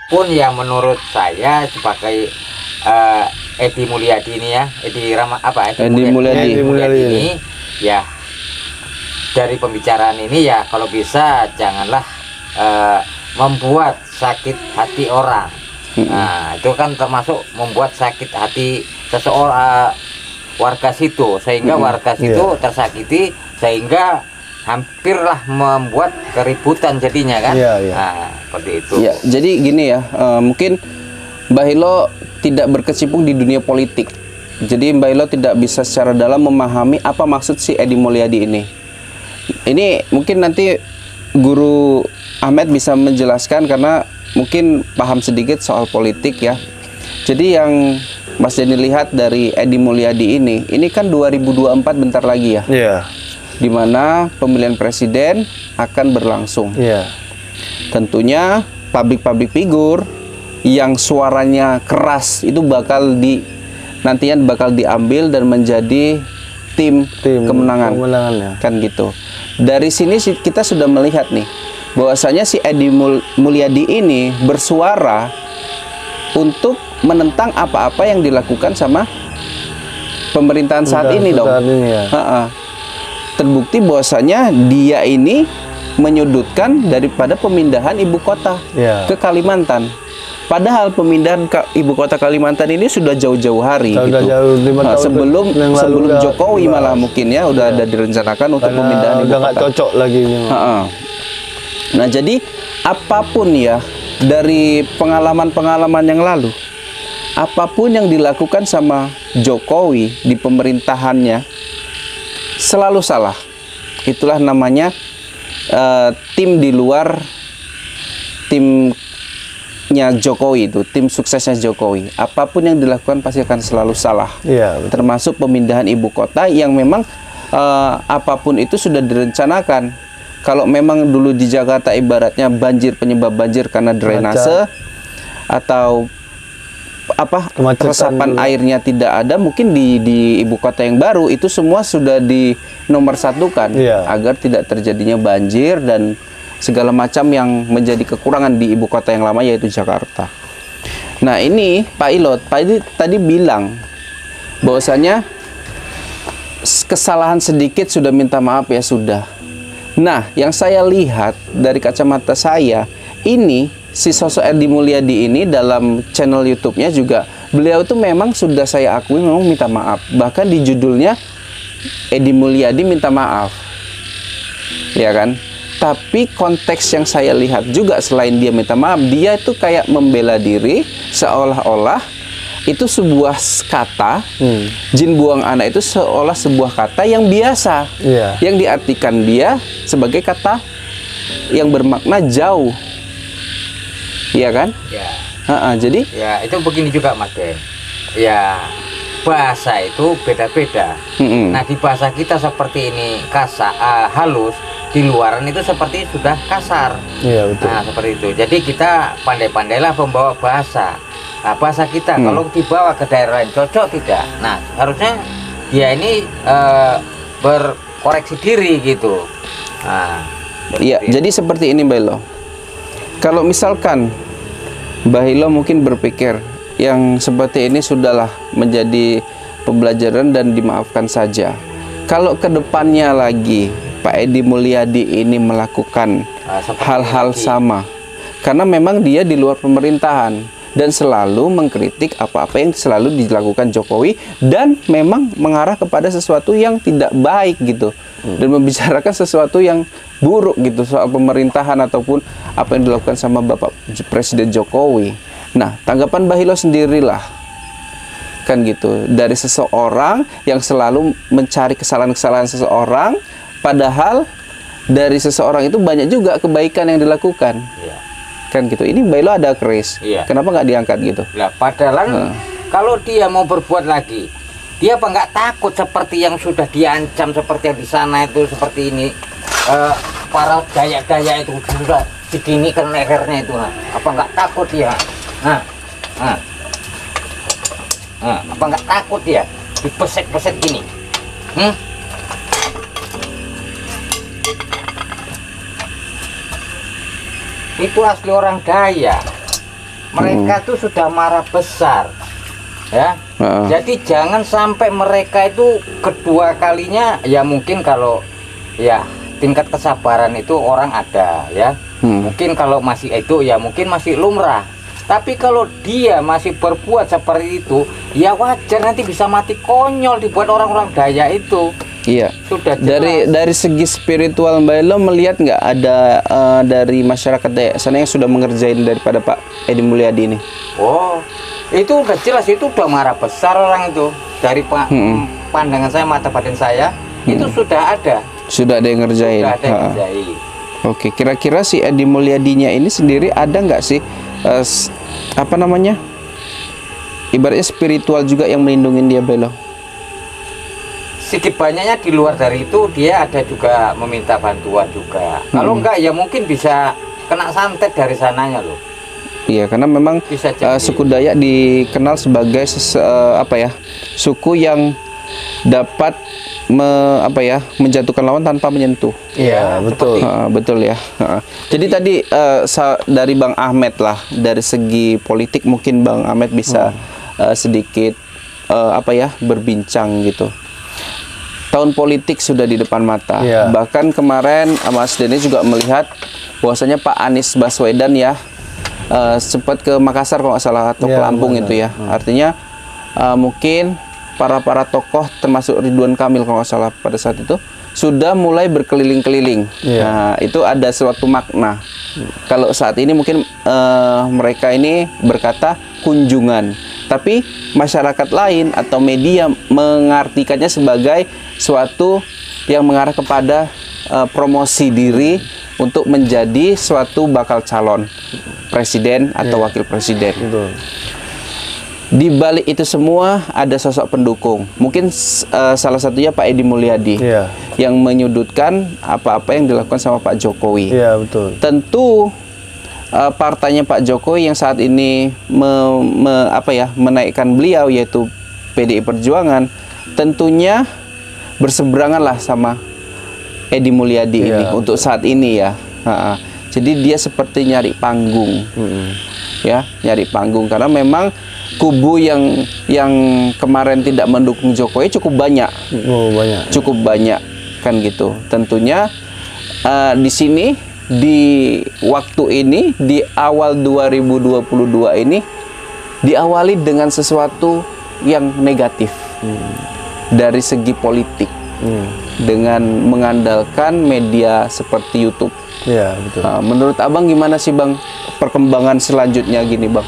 apapun yang menurut saya sebagai Edi Mulyadi ini ya, Edi Mulyadi ini ya, dari pembicaraan ini ya, kalau bisa janganlah membuat sakit hati orang. Nah, itu kan termasuk membuat sakit hati seseorang, warga situ, sehingga warga situ tersakiti, sehingga hampirlah membuat keributan jadinya kan. Nah, seperti itu. Ya, jadi gini ya, mungkin Mbah Hilo tidak berkecimpung di dunia politik. Jadi Mbah Hilo tidak bisa secara dalam memahami apa maksud si Edi Mulyadi ini. Ini mungkin nanti Guru Ahmed bisa menjelaskan karena mungkin paham sedikit soal politik ya. Jadi yang Mas Denny lihat dari Edi Mulyadi ini kan 2024 bentar lagi ya. Di mana pemilihan presiden akan berlangsung. Tentunya public figur yang suaranya keras itu nantinya bakal diambil dan menjadi tim kemenangan kan gitu. Dari sini kita sudah melihat nih bahwasanya si Edi Mulyadi ini bersuara untuk menentang apa-apa yang dilakukan sama pemerintahan saat ini dong. Terbukti bahwasanya dia ini menyudutkan daripada pemindahan ibu kota ke Kalimantan. Padahal pemindahan ibu kota Kalimantan ini sudah jauh-jauh hari gitu. Sebelum Jokowi malah mungkin ya udah ada direncanakan untuk pemindahan ibu kota. Nggak cocok lagi. Nah, jadi apapun ya dari pengalaman-pengalaman yang lalu, apapun yang dilakukan sama Jokowi di pemerintahannya selalu salah. Itulah namanya tim di luar timnya Jokowi, itu tim suksesnya Jokowi. Apapun yang dilakukan pasti akan selalu salah. Termasuk pemindahan ibu kota yang memang apapun itu sudah direncanakan. Kalau memang dulu di Jakarta ibaratnya penyebab banjir karena drainase atau resapan airnya tidak ada, mungkin di ibu kota yang baru itu semua sudah dinomorsatukan agar tidak terjadinya banjir dan segala macam yang menjadi kekurangan di ibu kota yang lama, yaitu Jakarta. Nah, ini Pak Ilot tadi bilang bahwasanya kesalahan sedikit sudah minta maaf ya sudah. Nah, yang saya lihat dari kacamata saya, ini si sosok Edi Mulyadi ini dalam channel YouTube-nya juga, beliau itu memang sudah saya akui memang minta maaf. Bahkan di judulnya Edi Mulyadi minta maaf, ya kan? Tapi konteks yang saya lihat juga selain dia minta maaf, dia itu kayak membela diri seolah-olah itu sebuah kata, jin buang anak itu seolah sebuah kata yang biasa, yang diartikan dia sebagai kata yang bermakna jauh. Iya kan? Jadi ya itu begini juga Mas Ben. Ya, bahasa itu beda-beda. Nah, di bahasa kita seperti ini kasar, halus, di luaran itu seperti sudah kasar. Betul. Nah, seperti itu. Jadi kita pandai-pandailah membawa bahasa. Nah, bahasa kita kalau dibawa ke daerah lain cocok tidak. Nah, harusnya dia ini berkoreksi diri gitu. Nah, iya, jadi seperti ini Mbak Hilo. Kalau misalkan Mbah Hilo mungkin berpikir yang seperti ini sudahlah menjadi pembelajaran dan dimaafkan saja. Kalau kedepannya lagi Pak Edi Mulyadi ini melakukan hal-hal sama, karena memang dia di luar pemerintahan dan selalu mengkritik apa-apa yang selalu dilakukan Jokowi dan memang mengarah kepada sesuatu yang tidak baik gitu, dan membicarakan sesuatu yang buruk gitu soal pemerintahan ataupun apa yang dilakukan sama Bapak Presiden Jokowi. Nah, tanggapan Mbah Hilo sendirilah kan gitu dari seseorang yang selalu mencari kesalahan-kesalahan seseorang, padahal dari seseorang itu banyak juga kebaikan yang dilakukan. Kan gitu. Ini Mbah Hilo ada keris. Kenapa nggak diangkat gitu? Lah, padahal kalau dia mau berbuat lagi, dia apa nggak takut seperti yang sudah diancam seperti yang di sana itu seperti ini. Para gaya-gaya itu sudah diginikan lehernya itu, apa nggak takut dia? Apa nggak takut dia dipeset-peset gini? Itu asli orang Dayak. mereka tuh sudah marah besar, ya. Jadi jangan sampai mereka itu kedua kalinya, ya mungkin kalau ya tingkat kesabaran itu orang ada, ya. Mungkin kalau masih itu ya mungkin masih lumrah. Tapi kalau dia masih berbuat seperti itu, ya wajar nanti bisa mati konyol dibuat orang-orang daya itu. Iya. Sudah jelas. Dari segi spiritual Mbak Elo melihat nggak ada dari masyarakat Dayak sana yang sudah mengerjain daripada Pak Edi Mulyadi ini? Oh, itu udah jelas, itu udah marah besar orang itu. Dari pandangan saya, mata batin saya, itu sudah ada. Sudah ada yang ngerjain. Sudah ada yang ngerjain. Oke, kira-kira si Edi Mulyadinya ini sendiri ada nggak sih apa namanya? Ibaratnya spiritual juga yang melindungi dia, Belo? Sedikit banyaknya di luar dari itu dia ada juga meminta bantuan juga. Kalau enggak ya mungkin bisa kena santet dari sananya loh. Iya, karena memang suku Dayak dikenal sebagai suku yang dapat menjatuhkan lawan tanpa menyentuh. Iya, betul. Betul ya. Jadi tadi dari Bang Ahmed lah, dari segi politik mungkin Bang Ahmed bisa sedikit berbincang gitu. Tahun politik sudah di depan mata. Bahkan kemarin Mas Denny juga melihat bahwasanya Pak Anies Baswedan ya sempat ke Makassar kalau nggak salah atau ke Lampung itu ya. Artinya mungkin para tokoh termasuk Ridwan Kamil kalau nggak salah pada saat itu sudah mulai berkeliling-keliling. Nah, itu ada suatu makna. Kalau saat ini mungkin mereka ini berkata kunjungan, tapi masyarakat lain atau media mengartikannya sebagai suatu yang mengarah kepada promosi diri untuk menjadi suatu bakal calon presiden atau wakil presiden. Betul. Di balik itu semua ada sosok pendukung. Mungkin salah satunya Pak Edi Mulyadi yang menyudutkan apa-apa yang dilakukan sama Pak Jokowi. Iya, betul. Tentu partainya Pak Jokowi yang saat ini menaikkan beliau yaitu PDI Perjuangan tentunya berseberangan lah sama Edi Mulyadi ini untuk saat ini ya. Jadi dia seperti nyari panggung, ya, nyari panggung karena memang kubu yang kemarin tidak mendukung Jokowi cukup banyak, cukup banyak kan gitu. Tentunya di sini di waktu ini di awal 2022 ini diawali dengan sesuatu yang negatif dari segi politik dengan mengandalkan media seperti YouTube. Iya, betul. Menurut Abang gimana sih Bang perkembangan selanjutnya gini Bang?